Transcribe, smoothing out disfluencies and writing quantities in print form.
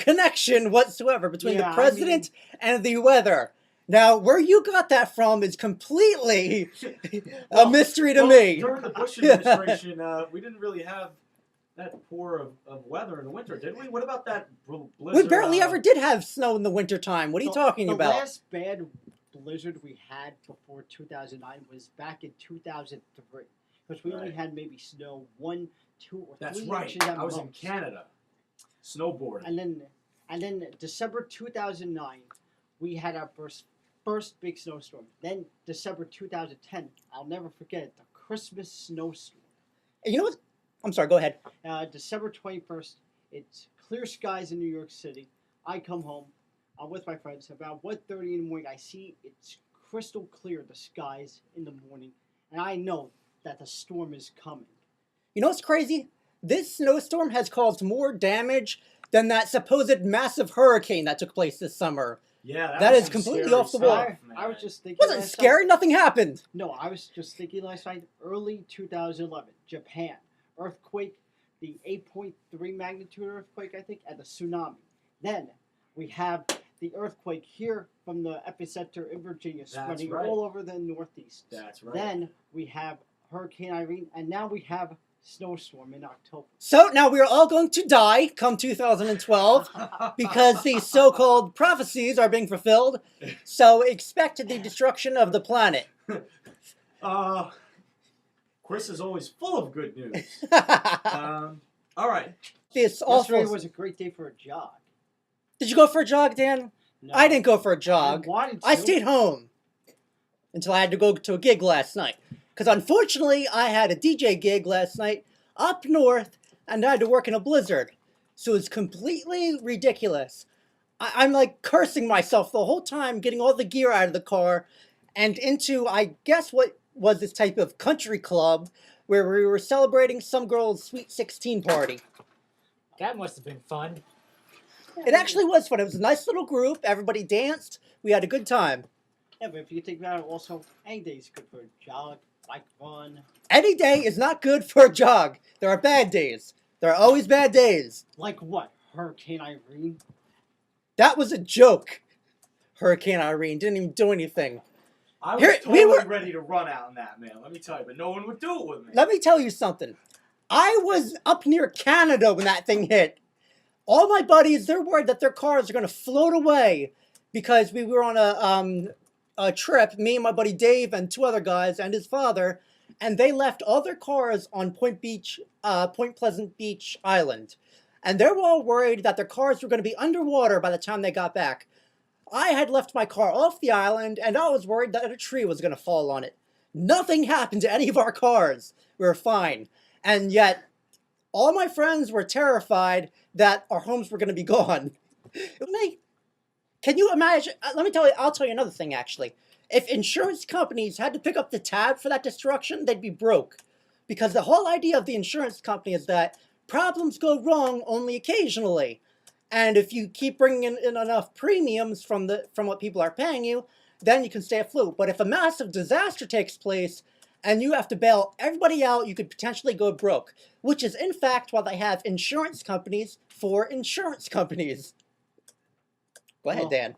connection whatsoever between the president and the weather. Now, where you got that from is completely a mystery to me. During the Bush administration, we didn't really have that poor of weather in the winter, did we? What about that blizzard? We barely ever did have snow in the wintertime. What are you talking about? The last bad blizzard we had before 2009 was back in 2003. Because we only had maybe snow 1, 2, or 3 That's inches right. at I was most. in Canada, snowboarding. And then December 2009, we had our first big snowstorm. Then December 2010, I'll never forget it, the Christmas snowstorm. You know what? I'm sorry, go ahead. December 21st, it's clear skies in New York City. I come home. I'm with my friends. About 1:30 in the morning, I see it's crystal clear, the skies in the morning. And I know that the storm is coming. You know what's crazy? This snowstorm has caused more damage than that supposed massive hurricane that took place this summer. Yeah, that is completely off the wall. I was just thinking. Wasn't scary. Nothing happened. No, I was just thinking last night, early 2011, Japan. Earthquake, the 8.3 magnitude earthquake, I think, and the tsunami. Then we have the earthquake here from the epicenter in Virginia, spreading all over the Northeast. That's right. Then we have Hurricane Irene, and now we have snowstorm in October. So now we are all going to die come 2012 because these so-called prophecies are being fulfilled. So expect the destruction of the planet. Chris is always full of good news. All right. Yesterday was a great day for a jog. Did you go for a jog, Dan? No. I didn't go for a jog. I wanted to. I stayed home until I had to go to a gig last night. Because unfortunately, I had a DJ gig last night up north, and I had to work in a blizzard. So it's completely ridiculous. I'm like cursing myself the whole time, getting all the gear out of the car, and into, I guess, what was this type of country club where we were celebrating some girl's Sweet 16 party. That must have been fun. It actually was fun. It was a nice little group. Everybody danced. We had a good time. Yeah, but if you think about it, also, any day is good for a jog, bike run. Any day is not good for a jog. There are bad days. There are always bad days. Like what? Hurricane Irene? That was a joke. Hurricane Irene didn't even do anything. I was totally ready to run out in that, man. Let me tell you, but no one would do it with me. Let me tell you something. I was up near Canada when that thing hit. All my buddies, they're worried that their cars are going to float away because we were on a trip, me and my buddy Dave and 2 other guys and his father, and they left all their cars on Point Pleasant Beach Island. And they were all worried that their cars were going to be underwater by the time they got back. I had left my car off the island, and I was worried that a tree was going to fall on it. Nothing happened to any of our cars. We were fine. And yet, all my friends were terrified that our homes were going to be gone. Can you imagine? I'll tell you another thing, actually. If insurance companies had to pick up the tab for that destruction, they'd be broke. Because the whole idea of the insurance company is that problems go wrong only occasionally. And if you keep bringing in enough premiums from what people are paying you, then you can stay afloat. But if a massive disaster takes place and you have to bail everybody out, you could potentially go broke. Which is, in fact, why they have insurance companies for insurance companies. Go ahead, Dan.